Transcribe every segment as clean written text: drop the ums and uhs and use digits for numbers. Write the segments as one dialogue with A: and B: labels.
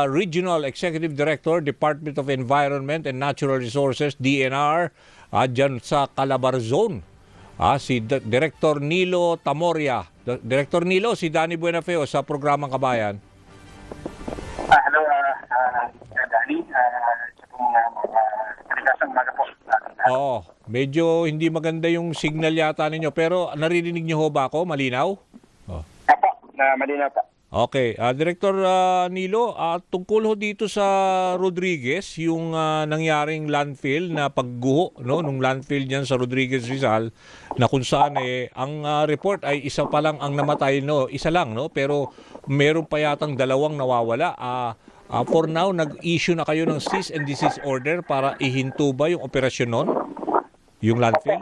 A: Regional Executive Director, Department of Environment and Natural Resources, DNR, dyan sa Calabarzon. Si Director Nilo Tamoria. Director Nilo, si Danny Buenafeo sa programang Kabayan.
B: Hello, Danny. Sa pong kanigasang umaga po.
A: Oo, medyo hindi maganda yung signal yata ninyo, pero naririnig nyo ho ba ako? Malinaw?
B: Apo, malinaw po.
A: Okay, Director Nilo, tungkol ho dito sa Rodriguez, yung nangyaring landfill na pagguho, no, nung landfill niyan sa Rodriguez Rizal, na kung saan ang report ay isa pa lang ang namatay, no, isa lang, no, pero meron pa yatang dalawang nawawala. For now, nag-issue na kayo ng cease and desist order para ihinto ba yung operasyon nun, yung landfill?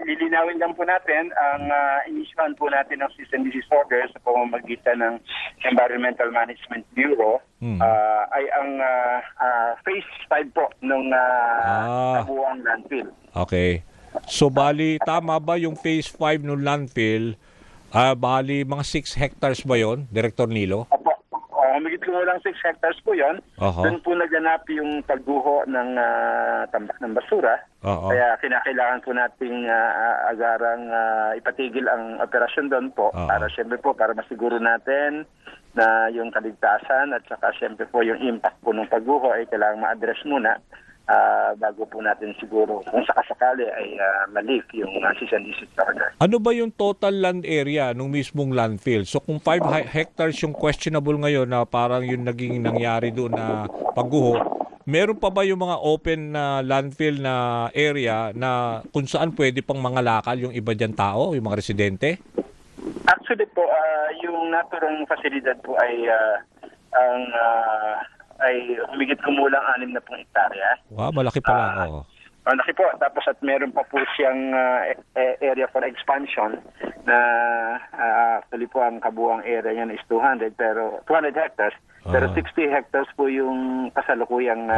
B: Lilinawin lang po natin, ang inisyuhan po natin ng cease and desist order sa pamamagitan ng Environmental Management Bureau ay ang phase 5 po ng kabuuang landfill.
A: Okay. So bali, tama ba yung phase 5 ng landfill? Bali, mga 6 hectares ba yon, Director Nilo?
B: Opo. Humigit kumulang 6 hectares po yon. Doon po naganap yung pagguho ng tambak ng basura. Kaya kinakailangan po nating agarang ipatigil ang operasyon doon po para siyempre po para masiguro natin na yung kaligtasan at saka siyempre po yung impact po ng pagguho ay kailangan ma-address muna bago po natin siguro kung sakasakali ay malift yung cease and desist order.
A: Ano ba yung total land area nung mismong landfill? So kung 5 hectares yung questionable ngayon na parang yung naging nangyari doon na pagguho, meron pa ba yung mga open na landfill na area na kung saan pwede pang mga lakal yung iba dyan tao, yung mga residente?
B: Actually po, yung naturang fasilidad po ay humigit kumulang 6 na pong hektarya.
A: Wow, malaki pala.
B: Malaki po. Tapos at meron pa po siyang area for expansion na actually po ang kabuuang area niya is 200 hectares. Pero 60 hectares po yung kasalukuyang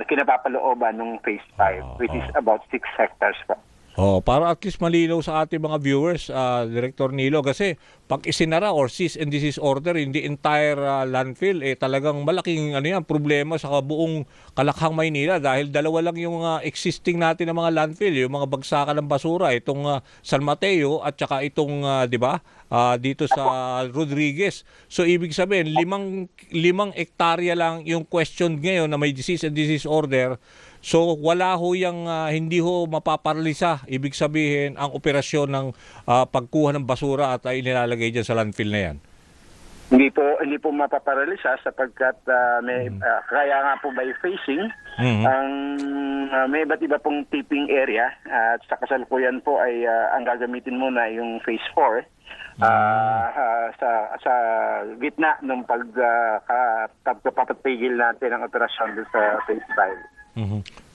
B: kinapapalooban ng phase 5 which is about 6 hectares po.
A: Para at least malinaw sa ating mga viewers, Director Nilo, kasi pag isinara or cease and desist order in the entire landfill, talagang malaking problema sa buong Kalakhang, Maynila dahil dalawa lang yung existing natin ng mga landfill, yung mga bagsakan ng basura, itong San Mateo at saka itong, di ba, dito sa Rodriguez. So ibig sabihin, limang hektarya lang yung question ngayon na may cease and desist order. So wala ho yung hindi ho mapaparalisa, ibig sabihin ang operasyon ng pagkuha ng basura at inilalagay dyan sa landfill na yan.
B: Hindi po mapaparalisa sapagkat kaya nga po by phasing ang may iba't iba pong tipping area at sa kasalukuyan po ay ang gagamitin muna yung phase 4 sa gitna ng pagpapatigil natin ang operasyon sa phase 5.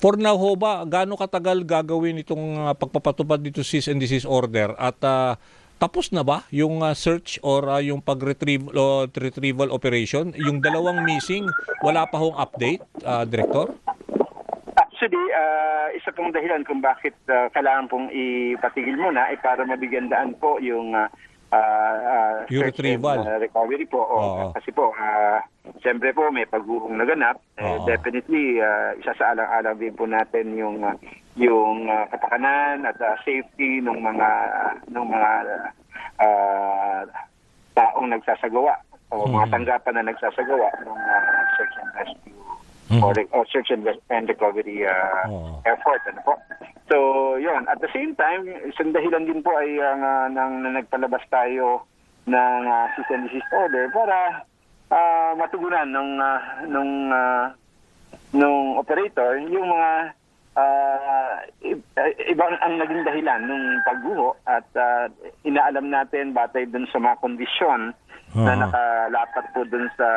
A: For now ho ba, gaano katagal gagawin itong pagpapatupad dito cease and desist order at tapos na ba yung search or yung pag-retrieval operation? Yung dalawang missing, wala pa hong update, Director?
B: Actually, isa pong dahilan kung bakit kailangan pong ipatigil muna ay para mabigyan daan po yung
A: retrieval
B: recovery po. Kasi po, siyempre po may pagguhong naganap. Definitely, isa sa alang-alang din po natin yung kapakanan at safety ng mga taong nagsasagawa o mga tanggapan na nagsasagawa ng search and rescue or search and recovery effort. Ano po? So, yun. At the same time, isang dahilan din po ay nang nagpalabas tayo ng cease and desist order para matugunan nung operator yung mga ibang ang naging dahilan ng pagguho at inaalam natin batay dun sa mga kondisyon na nakalapat po dun sa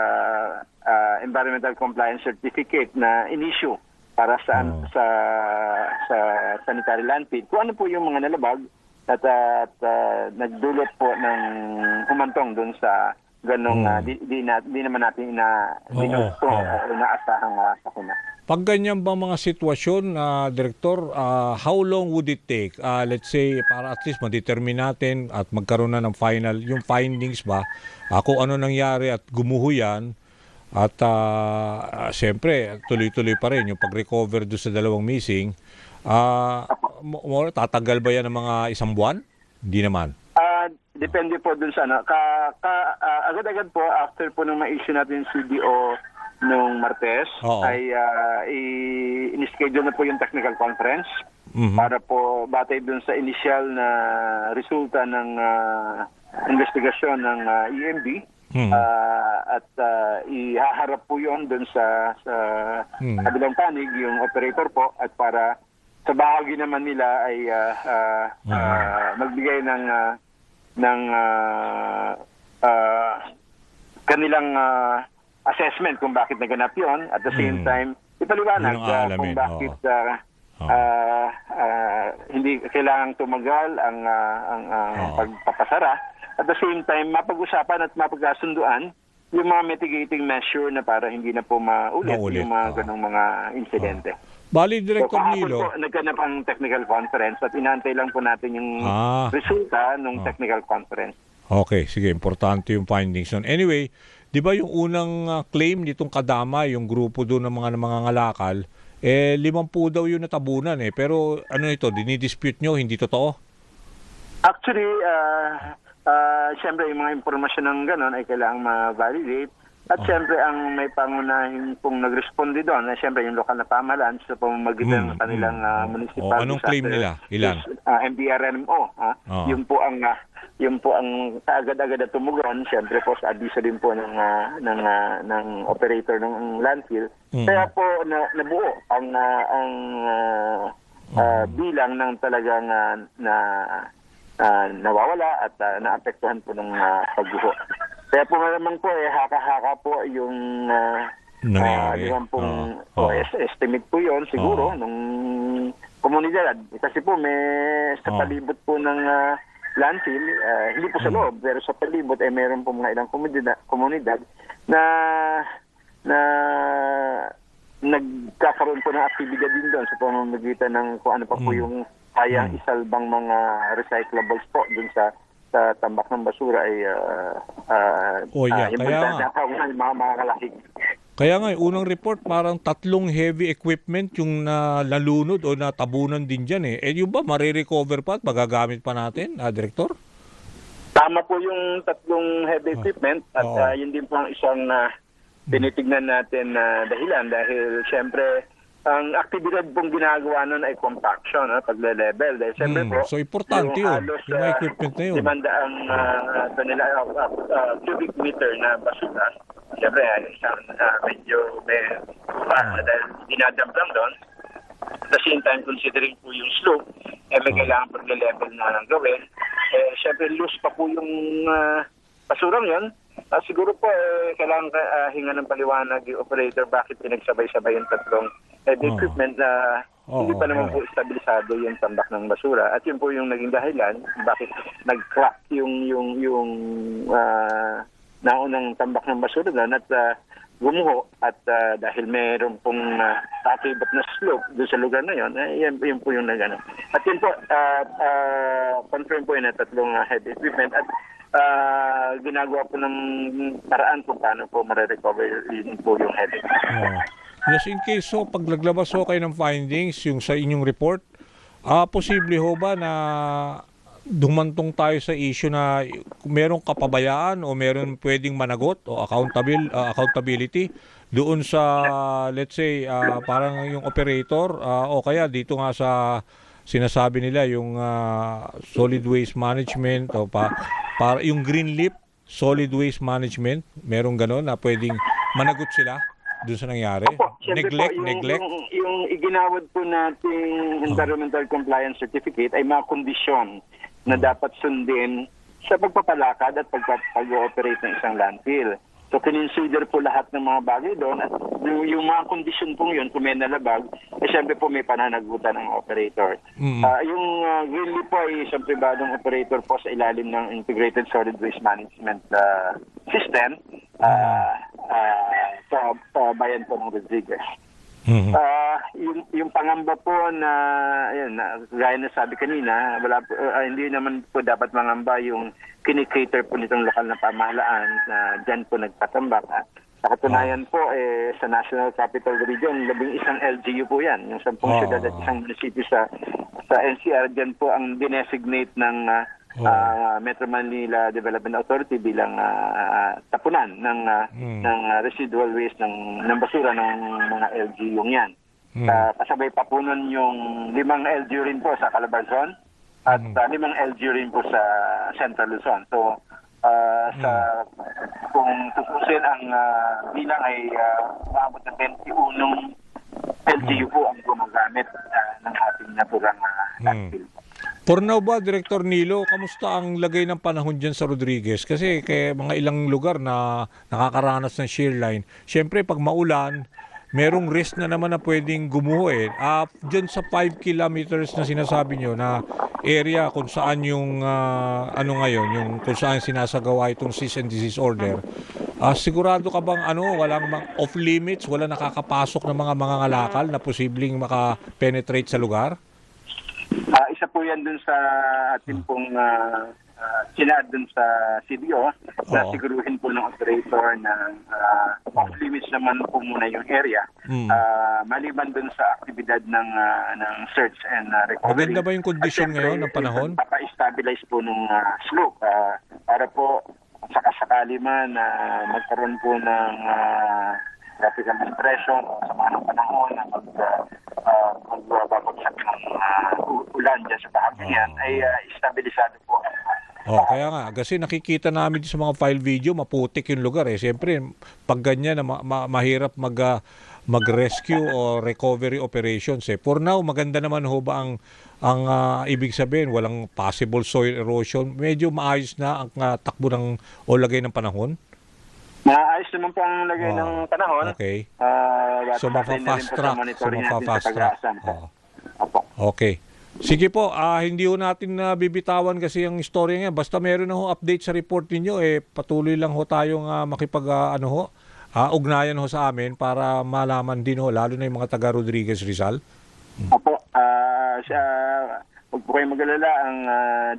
B: Environmental Compliance Certificate na in-issue para sa sanitary landfill. Kung ano po yung mga nalabag at nagdulot po ng humantong dun sa di naman natin inaasahang sakuna.
A: Pag ganyan ba mga sitwasyon, Director, how long would it take, let's say, para at least ma-determine natin at magkaroon na ng final, yung findings ba, kung ano nangyari at gumuho yan, at siyempre, tuloy-tuloy pa rin yung pag-recover doon sa dalawang missing, tatagal ba yan ng mga isang buwan? Hindi naman.
B: Depende po dun sa agad-agad po after po nung ma-issue natin yung CDO nung Martes, ay in-schedule na po yung technical conference para po batay dun sa initial na resulta ng investigasyon ng EMB. At ihaharap po yun dun sa kabilang panig yung operator po, at para sa bahagi naman nila ay magbigay ng kanilang assessment kung bakit naganap yon, at the same time ipaliwanag kung bakit hindi kailangang tumagal ang pagpapasara. At the same time, mapag-usapan at mapagkasunduan yung mga mitigating measure na para hindi na po maulit yung mga ganong mga insidente.
A: Bali, Director Nilo,
B: po, nagganap ang technical conference at inaantay lang po natin yung resulta ng technical conference.
A: Okay, sige, importante yung findings nun. Anyway, di ba yung unang claim nitong Kadama, yung grupo doon ng mga ngalakal, 50 daw yung natabunan eh. Pero ano ito, dinidispute nyo, hindi totoo?
B: Actually, siyempre yung mga impormasyon ng gano'n ay kailangang ma-validate. At siyempre ang may pangunahin pong nag-responde doon, siyempre yung lokal na pamahalaan sa pamamagitan ng kanilang municipal.
A: Anong claim nila? Ilan?
B: MDRMO. Yun po ang kaagad-agad na tumugon, siyempre po sa abiso din po ng operator ng landfill. Kaya po nabuo ang bilang ng talagang nawawala at naapektuhan po ng pagguho. Kaya po naman po haka-haka po yung estimate po yon siguro nung komunidad. Kasi po may sa palibot po ng landfill, hindi po sa loob, pero sa palibot ay meron po mga ilang komunidad na nagkakaroon po ng aktibidad din doon sa pamamagitan ng kung ano pa po yung kayang isalbang mga recyclables po dun sa tambak ng basura ay mga kalahig.
A: Kaya nga, unang report, parang 3 heavy equipment yung nalunod o natabunan din dyan eh. Yung ba, marirecover pa at magagamit pa natin, Director?
B: Tama po yung 3 heavy equipment at yun din po ang isang tinitignan natin na dahilan dahil siyempre ang aktibidad pong ginagawa nun ay compaction, pagle-level. Dahil siyempre po,
A: so importante yun, yung mga equipment na yun.
B: 500 cubic meter na basura. Siyempre, medyo dahil dinadump lang doon. At the same time, considering po yung slope, may kailangan pagle-level na gawin. Siyempre, loose pa po yung basurang yun. Siguro po, kailangan hinga ng paliwanag yung operator bakit pinagsabay-sabay yung 3 heavy equipment na hindi pa naman po estabilisado yung tambak ng basura. At yun po yung naging dahilan bakit nag-crack yung naunang tambak ng basura doon at gumuho. At dahil mayroon pong kakibat na slope doon sa lugar na yun, yun po yung nagano. At yun po, confirm po yun na 3 heavy equipment at ginagawa po ng paraan kung paano po marirecover yun po yung heavy equipment.
A: Yes, in case pag naglabas kayo ng findings yung sa inyong report, posible ho ba na dumantong tayo sa issue na merong kapabayaan o meron pwedeng managot o accountability doon sa, let's say, parang yung operator o kaya dito nga sa sinasabi nila yung solid waste management o para yung green leaf solid waste management, merong gano'n na pwedeng managot sila doon sa nangyari? Neglect?
B: Yung iginawad po nating environmental compliance certificate ay mga kondisyon na dapat sundin sa pagpapalakad at pag-ooperate ng isang landfill. So kinonsider po lahat ng mga bagay doon at yung mga kondisyon po yun, kung may nalabag, syempre po may pananagutan ng operator. Yung Greenleaf po ay isang pribadong operator po sa ilalim ng Integrated Solid Waste Management System sa bayan po ng Rodriguez. Yung pangamba po na ayun, gaya na sabi kanina, hindi naman po dapat mangamba yung kinikater po nitong lokal na pamahalaan na dyan po nagtatambak. Sa katunayan po, sa National Capital Region, 11 LGU po yan. Yung 10 syudad at isang munisipyo sa NCR, dyan po ang dinesignate ng Metro Manila Development Authority bilang tapunan ng residual waste ng basura ng mga LGU yan. Kasabay pa po nun yung 5 LGU rin po sa Calabarzon at 5 LGU rin po sa Central Luzon. So, kung tutusin ang bilang ay umabot ng 21 LGU po ang gumagamit ng ating naturang landfill.
A: For now ba, Director Nilo, kamusta ang lagay ng panahon dyan sa Rodriguez? Kasi kay mga ilang lugar na nakakaranas ng shear line, syempre pag maulan, merong risk na naman na pwedeng gumuho eh. Dyan sa 5 kilometers na sinasabi nyo na area kung saan yung yung kung saan sinasagawa itong cease and desist order, sigurado ka bang walang off limits, wala nakakapasok ng mga ngalakal na posibleng maka-penetrate sa lugar?
B: Isa po yan dun sa ating pong sinad dun sa CDO na siguruhin po ng operator na off-limits naman po muna yung area. Maliban dun sa aktibidad ng search and recovery.
A: Maganda ba yung kondisyon ngayon ng panahon?
B: Papa-stabilize po ng slope para po sakasakali man magkaroon po ng tropical depression o sama ng panahon na magbabagsak ng ulan dyan sa bahagi yan ay stabilisado po.
A: Kaya nga, kasi nakikita namin sa mga file video, maputik yung lugar eh. Siyempre, pag ganyan, mahirap mag-rescue o recovery operations eh. For now, maganda naman ho ba ang ibig sabihin, walang possible soil erosion? Medyo maayos na ang takbo o lagay ng panahon?
B: Maayos naman po ang lagay ng panahon.
A: Okay. So, mapa-fast track. Okay. Sige po, hindi ho natin bibitawan kasi ang istorya nga. Basta meron na ho update sa report ninyo, patuloy lang ho tayong ugnayan ho sa amin para malaman din ho, lalo na yung mga taga Rodriguez Rizal.
B: Opo. Huwag po kayong mag-alala, ang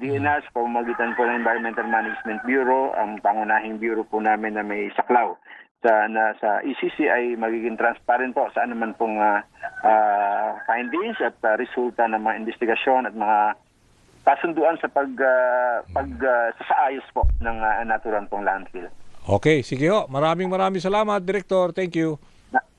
B: DNR sa pamamagitan po ng Environmental Management Bureau, ang pangunahing bureau po namin na may saklaw sa ECC ay magiging transparent po sa anuman pong findings at resulta ng mga investigasyon at mga kasunduan sa saayos po ng natural pong landfill.
A: Okay, sige ho. Maraming salamat, Director. Thank you.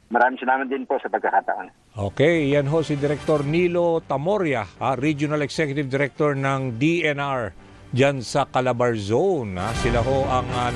B: Maraming salamat din po sa pagkakataon.
A: Okay, yan ho si Director Nilo Tamoria, Regional Executive Director ng DNR dyan sa Calabarzon. Sila ho ang